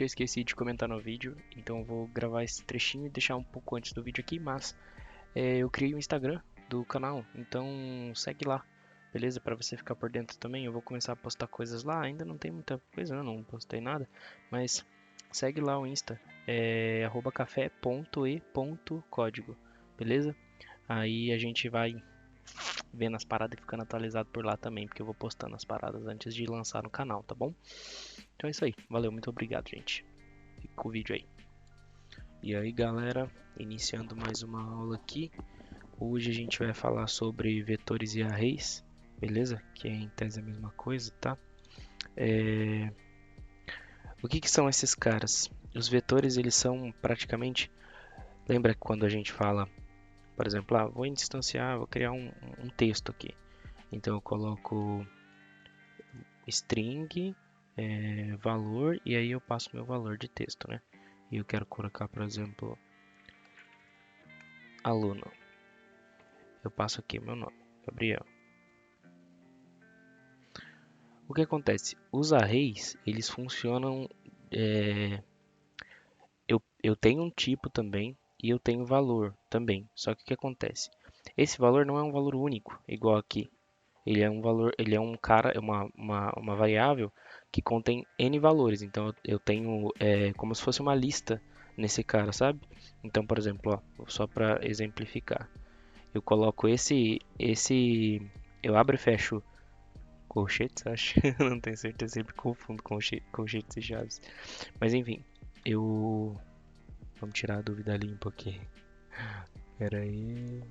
eu esqueci de comentar no vídeo, então eu vou gravar esse trechinho e deixar um pouco antes do vídeo aqui, mas eu criei um Instagram do canal, então segue lá, beleza? Para você ficar por dentro também, eu vou começar a postar coisas lá, ainda não tem muita coisa, né? Não postei nada, mas segue lá o Insta, é @café.e.código, beleza? Aí a gente vai vendo as paradas e ficando atualizado por lá também, porque eu vou postando as paradas antes de lançar no canal, tá bom? Então é isso aí, valeu, muito obrigado, gente. Fica com o vídeo aí. E aí, galera, iniciando mais uma aula aqui. Hoje a gente vai falar sobre vetores e arrays, beleza? Que é em tese a mesma coisa, tá? O que que são esses caras? Os vetores, eles são praticamente... Lembra quando a gente fala, por exemplo, vou instanciar, vou criar um texto aqui. Então eu coloco string, valor, e aí eu passo meu valor de texto, né? E eu quero colocar, por exemplo, aluno. Eu passo aqui meu nome, Gabriel. O que acontece? Os arrays, eles funcionam. é, eu tenho um tipo também e eu tenho valor também. Só que o que acontece? Esse valor não é um valor único, igual aqui. Ele é um valor, ele é um cara, é uma variável que contém n valores. Então eu tenho como se fosse uma lista nesse cara, sabe? Então, por exemplo, ó, só para exemplificar, eu coloco eu abro e fecho colchetes, acho. Não tenho certeza, sempre confundo colchetes e chaves. Mas enfim, eu vamos tirar a dúvida limpa aqui. Pera aí.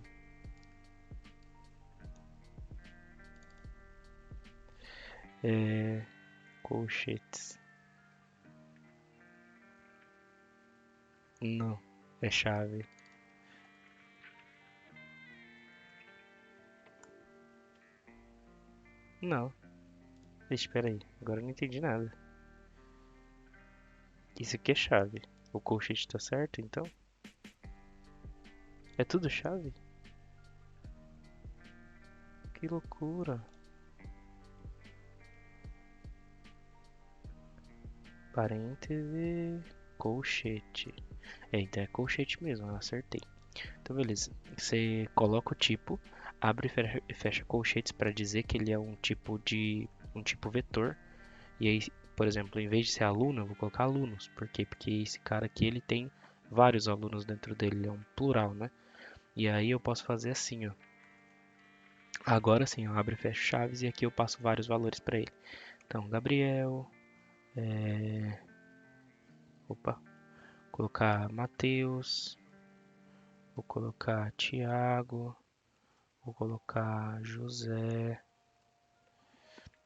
Colchetes. Não, é chave. Não. Espera aí, agora eu não entendi nada. Isso aqui é chave. O colchete tá certo, então? É tudo chave? Que loucura. Parêntese, colchete. Então é colchete mesmo, eu acertei. Então beleza, você coloca o tipo, abre e fecha colchetes para dizer que ele é um tipo vetor. E aí, por exemplo, em vez de ser aluno, eu vou colocar alunos. Por quê? Porque esse cara aqui ele tem vários alunos dentro dele, ele é um plural, né? E aí eu posso fazer assim, ó. Agora sim, eu abro e fecho chaves e aqui eu passo vários valores para ele. Então, Gabriel, opa, vou colocar Matheus, vou colocar Tiago, vou colocar José.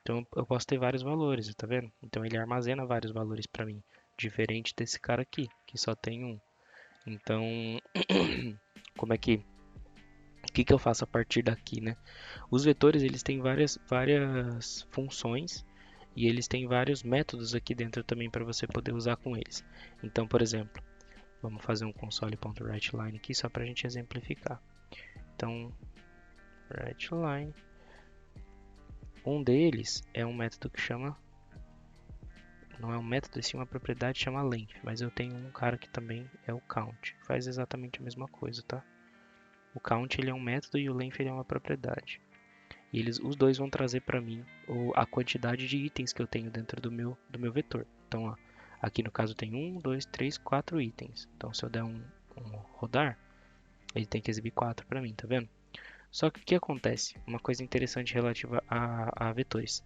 Então eu posso ter vários valores, tá vendo? Então ele armazena vários valores para mim, diferente desse cara aqui, que só tem um. Então, como é que o que que eu faço a partir daqui, né? Os vetores eles têm várias funções e eles têm vários métodos aqui dentro também para você poder usar com eles. Então, por exemplo, vamos fazer um console.writeLine aqui só para a gente exemplificar. Então, writeLine, um deles é um método que chama, não é um método, sim uma propriedade que chama length, mas eu tenho um cara que também é o count, faz exatamente a mesma coisa, tá? O count ele é um método e o length ele é uma propriedade. E os dois vão trazer para mim a quantidade de itens que eu tenho dentro do meu vetor. Então, ó, aqui no caso tem 1, 2, 3, 4 itens. Então, se eu der um rodar, ele tem que exibir 4 para mim, tá vendo? Só que o que acontece? Uma coisa interessante relativa a vetores.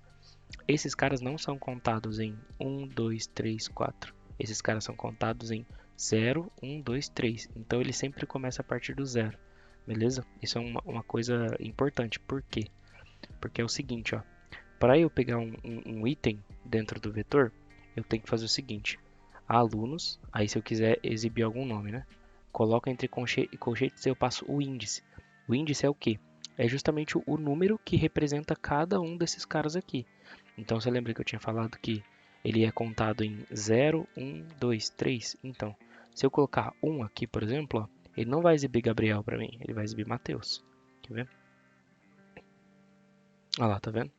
Esses caras não são contados em 1, 2, 3, 4. Esses caras são contados em 0, 1, 2, 3. Então, ele sempre começa a partir do zero. Beleza? Isso é uma coisa importante. Por quê? Porque é o seguinte, ó. Para eu pegar um item dentro do vetor, eu tenho que fazer o seguinte: alunos, aí se eu quiser exibir algum nome, né? Coloco entre colchetes e eu passo o índice. O índice é o quê? É justamente o número que representa cada um desses caras aqui. Então você lembra que eu tinha falado que ele é contado em 0, 1, 2, 3. Então, se eu colocar 1 aqui, por exemplo, ó, ele não vai exibir Gabriel para mim, ele vai exibir Matheus. Quer ver? Olha lá, tá vendo?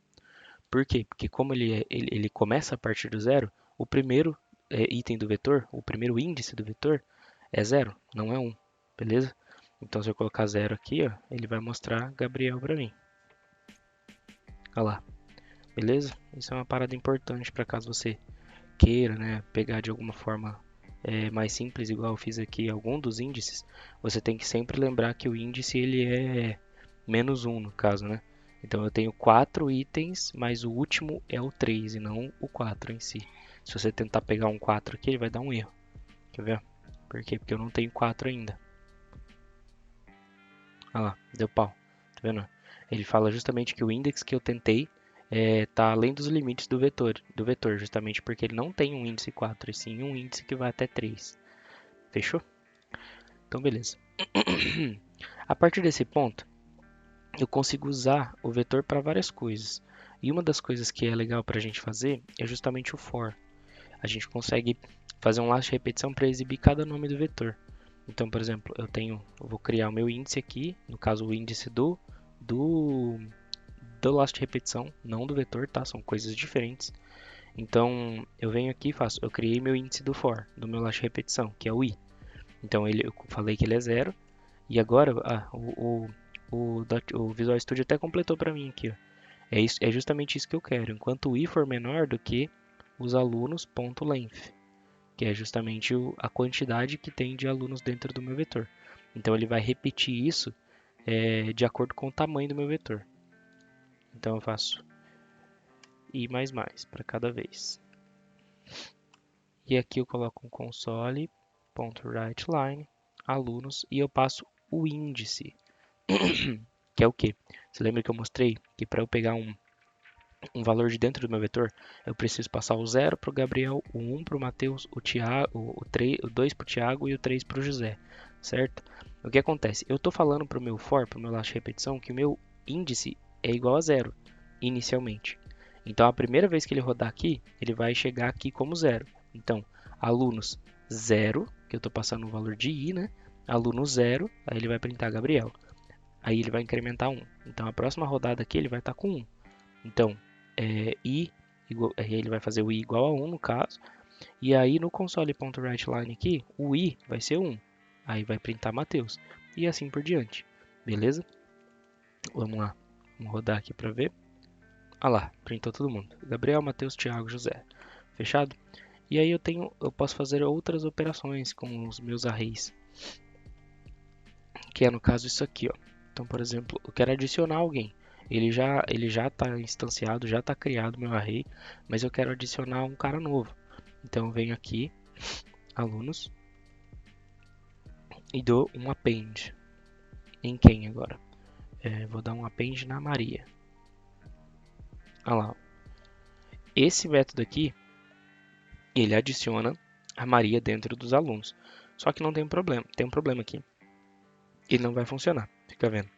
Por quê? Porque como ele começa a partir do zero, o primeiro item do vetor, o primeiro índice do vetor é 0, não é 1, beleza? Então se eu colocar 0 aqui, ó, ele vai mostrar Gabriel para mim. Olha lá, beleza? Isso é uma parada importante para caso você queira, né, pegar de alguma forma mais simples, igual eu fiz aqui algum dos índices. Você tem que sempre lembrar que o índice ele é menos 1 no caso, né? Então eu tenho 4 itens, mas o último é o 3 e não o 4 em si. Se você tentar pegar um 4 aqui, ele vai dar um erro. Quer ver? Por quê? Porque eu não tenho 4 ainda. Olha lá, deu pau. Tá vendo? Ele fala justamente que o index que eu tentei tá além dos limites do vetor, justamente porque ele não tem um índice 4, e sim um índice que vai até 3. Fechou? Então, beleza. A partir desse ponto, eu consigo usar o vetor para várias coisas. E uma das coisas que é legal para a gente fazer é justamente o for. A gente consegue fazer um laço de repetição para exibir cada nome do vetor. Então, por exemplo, eu vou criar o meu índice aqui, no caso o índice do laço de repetição, não do vetor, tá? São coisas diferentes. Então, eu venho aqui e eu criei meu índice do for, do meu laço de repetição, que é o i. Então, eu falei que ele é 0, e agora o Visual Studio até completou para mim aqui, ó. É justamente isso que eu quero. Enquanto o i for menor do que os alunos.length, que é justamente a quantidade que tem de alunos dentro do meu vetor. Então ele vai repetir isso de acordo com o tamanho do meu vetor. Então eu faço i mais para cada vez. E aqui eu coloco um console.writeLine, alunos, e eu passo o índice, que é o quê? Você lembra que eu mostrei que para eu pegar um valor de dentro do meu vetor, eu preciso passar o 0 para o Gabriel, o 1 para o Matheus, o 2 para o Thiago e o 3 para o José, certo? O que acontece? Eu estou falando para o meu for, para o meu laço de repetição, que o meu índice é igual a 0, inicialmente. Então, a primeira vez que ele rodar aqui, ele vai chegar aqui como 0. Então, alunos 0, que eu estou passando o valor de i, né? Aluno 0, aí ele vai printar Gabriel. Aí ele vai incrementar 1. Então, a próxima rodada aqui, ele vai estar com 1. Então, i, aí ele vai fazer o i igual a 1 no caso. E aí no console.writeLine aqui, o i vai ser 1. Aí vai printar Matheus. E assim por diante. Beleza? Vamos lá. Vamos rodar aqui para ver. Ah lá, printou todo mundo. Gabriel, Matheus, Thiago, José. Fechado? E aí eu posso fazer outras operações com os meus arrays. Que é no caso isso aqui, ó. Então, por exemplo, eu quero adicionar alguém. Ele já está instanciado, já está criado meu array, mas eu quero adicionar um cara novo. Então eu venho aqui, alunos, e dou um append. Em quem agora? Vou dar um append na Maria. Olha lá. Esse método aqui, ele adiciona a Maria dentro dos alunos. Só que não tem um problema. Tem um problema aqui. Ele não vai funcionar. Fica vendo.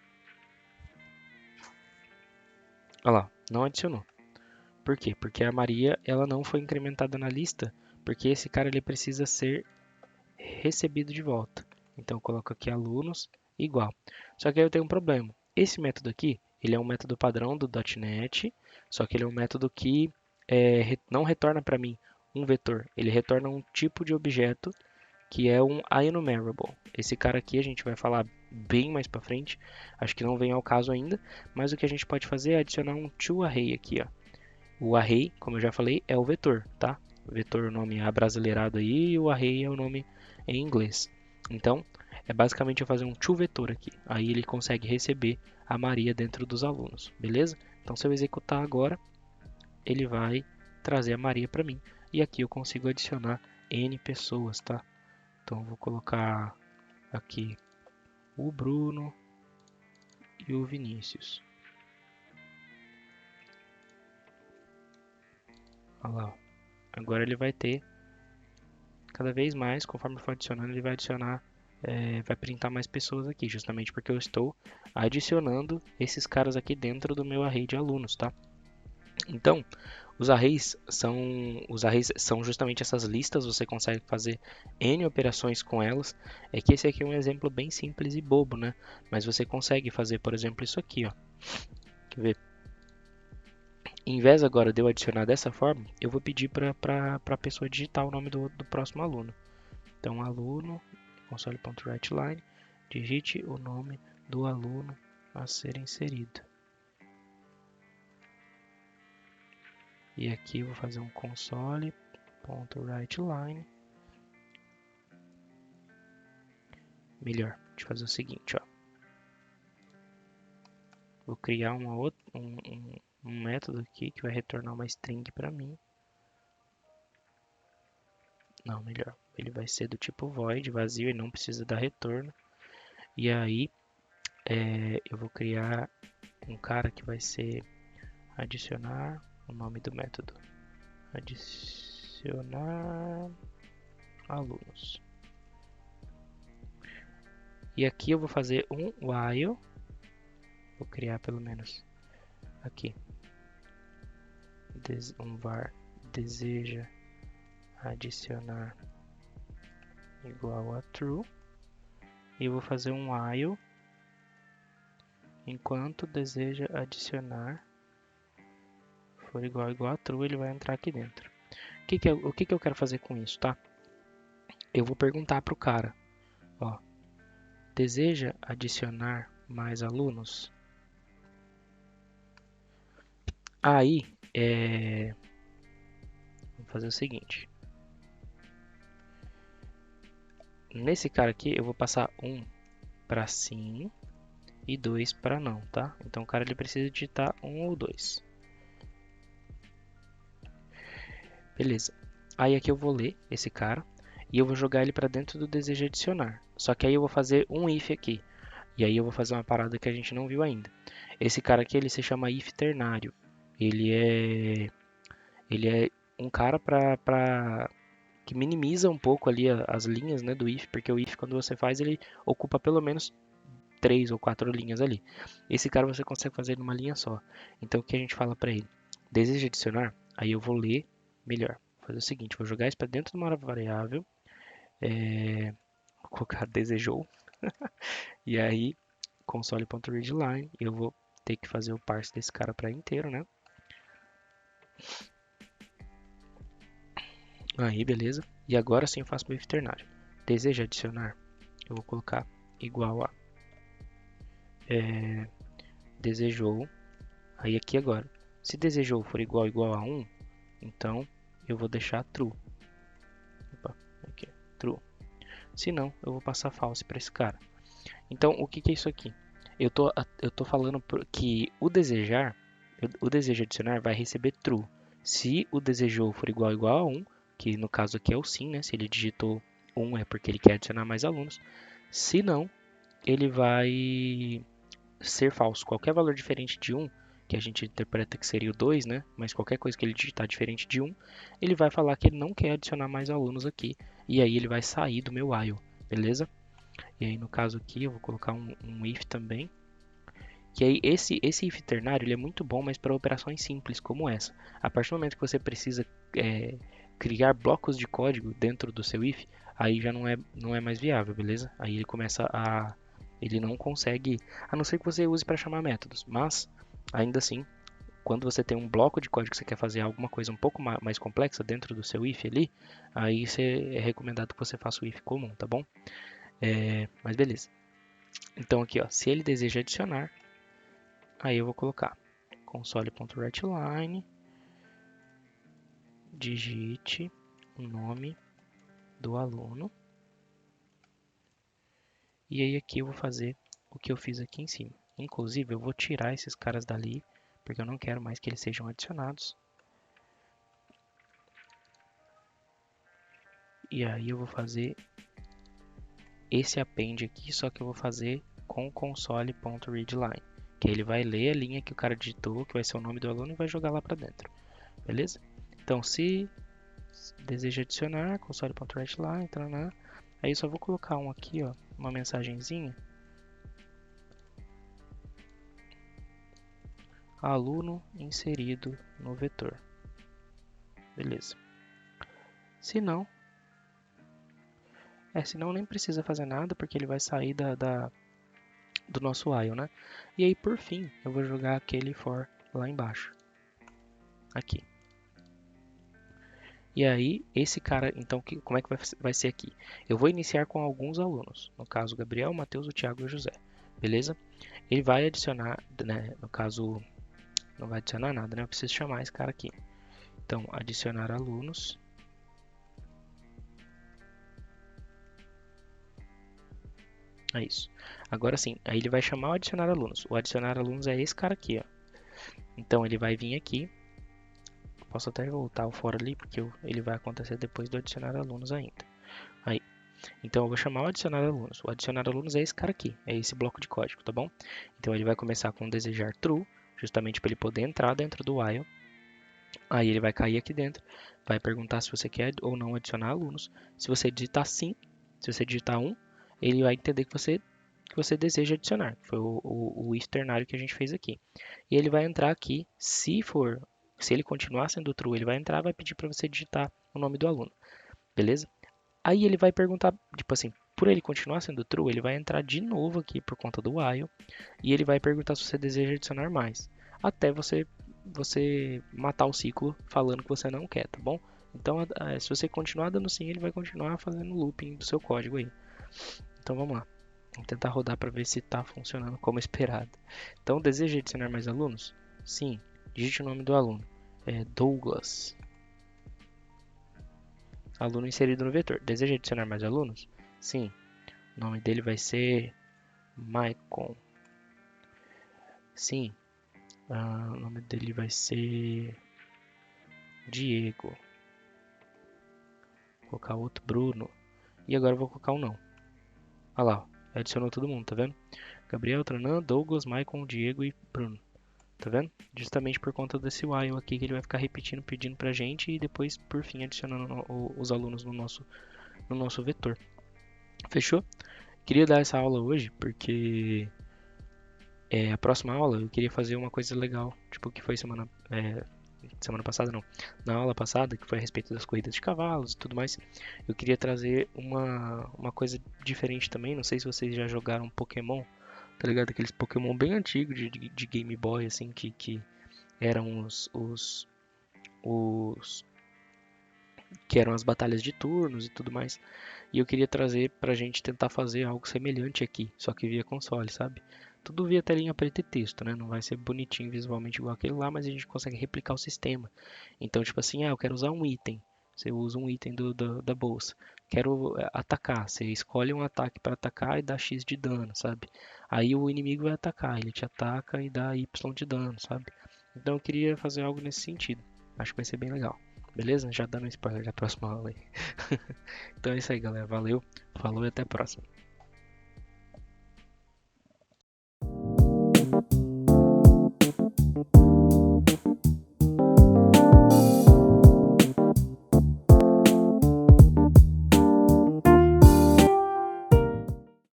Olha lá, não adicionou. Por quê? Porque a Maria ela não foi incrementada na lista, porque esse cara ele precisa ser recebido de volta. Então eu coloco aqui alunos igual. Só que aí eu tenho um problema. Esse método aqui, ele é um método padrão do .NET, só que ele é um método que não retorna para mim um vetor, ele retorna um tipo de objeto que é um enumerable. Esse cara aqui a gente vai falar bem mais para frente, acho que não vem ao caso ainda, mas o que a gente pode fazer é adicionar um toArray aqui, ó. O array, como eu já falei, é o vetor, tá? O vetor é o nome abrasileirado aí e o array é o nome em inglês. Então, é basicamente eu fazer um toVetor aqui. Aí ele consegue receber a Maria dentro dos alunos, beleza? Então, se eu executar agora, ele vai trazer a Maria para mim. E aqui eu consigo adicionar N pessoas, tá? Então, eu vou colocar aqui o Bruno e o Vinícius. Olha lá. Agora ele vai ter cada vez mais, conforme for adicionando, ele vai adicionar, vai printar mais pessoas aqui, justamente porque eu estou adicionando esses caras aqui dentro do meu array de alunos, tá? Então, os arrays são justamente essas listas, você consegue fazer N operações com elas. É que esse aqui é um exemplo bem simples e bobo, né? Mas você consegue fazer, por exemplo, isso aqui, ó. Quer ver? Em vez agora de eu adicionar dessa forma, eu vou pedir para a pessoa digitar o nome do próximo aluno. Então, aluno, console.writeLine, digite o nome do aluno a ser inserido. E aqui eu vou fazer um console.writeLine. Melhor, deixa eu fazer o seguinte, ó. Vou criar um método aqui que vai retornar uma string para mim. Não, melhor. Ele vai ser do tipo void, vazio, e não precisa dar retorno. E aí, eu vou criar um cara que vai ser adicionar o nome do método. Adicionar alunos. E aqui eu vou fazer um while. Vou criar pelo menos aqui. Um var deseja adicionar igual a true. E eu vou fazer um while enquanto deseja adicionar for igual a true, ele vai entrar aqui dentro. O que eu quero fazer com isso, tá? Eu vou perguntar para o cara, ó, deseja adicionar mais alunos? Aí, vamos fazer o seguinte. Nesse cara aqui, eu vou passar 1 para sim e 2 para não, tá? Então, o cara ele precisa digitar 1 ou 2. Beleza. Aí aqui eu vou ler esse cara e eu vou jogar ele para dentro do desejo adicionar. Só que aí eu vou fazer um if aqui. E aí eu vou fazer uma parada que a gente não viu ainda. Esse cara aqui ele se chama if ternário. Ele é um cara que minimiza um pouco ali as linhas, né, do if, porque o if quando você faz ele ocupa pelo menos 3 ou 4 linhas ali. Esse cara você consegue fazer numa linha só. Então o que a gente fala para ele? Deseja adicionar? Aí eu vou ler melhor. Vou fazer o seguinte, vou jogar isso para dentro de uma variável, vou colocar desejou, e aí console.readline, eu vou ter que fazer o parse desse cara para inteiro, né? Aí, beleza. E agora sim eu faço meu if ternário. Deseja adicionar? Eu vou colocar igual a desejou. Aí aqui agora, se desejou for igual a 1, então eu vou deixar true. Opa, aqui, true. Se não, eu vou passar false para esse cara. Então, o que é isso aqui? Eu tô falando que o desejo adicionar vai receber true. Se o desejou for igual a 1, que no caso aqui é o sim, né? Se ele digitou 1 é porque ele quer adicionar mais alunos. Se não, ele vai ser falso. Qualquer valor diferente de 1, que a gente interpreta que seria o 2, né? Mas qualquer coisa que ele digitar diferente de 1, ele vai falar que ele não quer adicionar mais alunos aqui. E aí ele vai sair do meu while, beleza? E aí no caso aqui eu vou colocar um if também. Que aí esse if ternário ele é muito bom, mas para operações simples como essa. A partir do momento que você precisa criar blocos de código dentro do seu if, aí já não é mais viável, beleza? Aí ele não consegue, a não ser que você use para chamar métodos, mas ainda assim, quando você tem um bloco de código que você quer fazer alguma coisa um pouco mais complexa dentro do seu if ali, aí é recomendado que você faça o if comum, tá bom? Mas beleza. Então aqui, ó, se ele deseja adicionar, aí eu vou colocar console.writeLine, digite o nome do aluno. E aí aqui eu vou fazer o que eu fiz aqui em cima. Inclusive eu vou tirar esses caras dali, porque eu não quero mais que eles sejam adicionados. E aí eu vou fazer esse append aqui, só que eu vou fazer com console.readline, que aí ele vai ler a linha que o cara digitou, que vai ser o nome do aluno, e vai jogar lá para dentro. Beleza? Então, se deseja adicionar, console.writeLine, aí eu só vou colocar um aqui, ó, uma mensagenzinha. Aluno inserido no vetor. Beleza. Se não, nem precisa fazer nada, porque ele vai sair do nosso while, né? E aí, por fim, eu vou jogar aquele for lá embaixo. aqui. E aí, esse cara, então, como é que vai ser aqui? Eu vou iniciar com alguns alunos, no caso, Gabriel, Matheus, o Thiago e o José, beleza? Ele vai adicionar, né, no caso, não vai adicionar nada, né? Eu preciso chamar esse cara aqui. Então, adicionar alunos. É isso. Agora sim, aí ele vai chamar o adicionar alunos. O adicionar alunos é esse cara aqui, ó. Então, ele vai vir aqui. Posso até voltar o fora ali, porque ele vai acontecer depois do adicionar alunos ainda. Aí. Então, eu vou chamar o adicionar alunos. O adicionar alunos é esse cara aqui, é esse bloco de código, tá bom? Então, ele vai começar com desejar true, justamente para ele poder entrar dentro do while. Aí ele vai cair aqui dentro, vai perguntar se você quer ou não adicionar alunos. Se você digitar sim, se você digitar 1, ele vai entender que você deseja adicionar. Foi o externário que a gente fez aqui. E ele vai entrar aqui, se ele continuar sendo true, ele vai entrar, vai pedir para você digitar o nome do aluno, beleza? Aí ele vai perguntar, tipo assim, por ele continuar sendo true, ele vai entrar de novo aqui por conta do while e ele vai perguntar se você deseja adicionar mais, até você matar o ciclo falando que você não quer, tá bom? Então, se você continuar dando sim, ele vai continuar fazendo looping do seu código aí. Então vamos lá. Vamos tentar rodar para ver se está funcionando como esperado. Então, deseja adicionar mais alunos? Sim. Digite o nome do aluno. É Douglas. Aluno inserido no vetor. Deseja adicionar mais alunos? Sim. O nome dele vai ser Maicon. Sim. O nome dele vai ser Diego. Vou colocar outro Bruno. E agora eu vou colocar um não. Olha lá, ó. Adicionou todo mundo, tá vendo? Gabriel, Tranan, Douglas, Maicon, Diego e Bruno. Tá vendo? Justamente por conta desse while aqui que ele vai ficar repetindo, pedindo pra gente e depois, por fim, adicionando os alunos no nosso vetor. Fechou? Queria dar essa aula hoje porque a próxima aula eu queria fazer uma coisa legal, tipo que foi semana passada não, na aula passada, que foi a respeito das corridas de cavalos e tudo mais, eu queria trazer uma coisa diferente também. Não sei se vocês já jogaram Pokémon, tá ligado? Aqueles Pokémon bem antigos de Game Boy, assim, que eram os que eram as batalhas de turnos e tudo mais. E eu queria trazer pra gente tentar fazer algo semelhante aqui, só que via console, sabe? Tudo via telinha preta e texto, né? Não vai ser bonitinho visualmente igual aquele lá, mas a gente consegue replicar o sistema. Então, tipo assim, eu quero usar um item. Você usa um item da bolsa. Quero atacar. Você escolhe um ataque para atacar e dá X de dano, sabe? Aí o inimigo vai atacar, ele te ataca e dá Y de dano, sabe? Então eu queria fazer algo nesse sentido. Acho que vai ser bem legal. Beleza? Já dando spoiler da próxima aula aí. Então é isso aí, galera. Valeu, falou e até a próxima.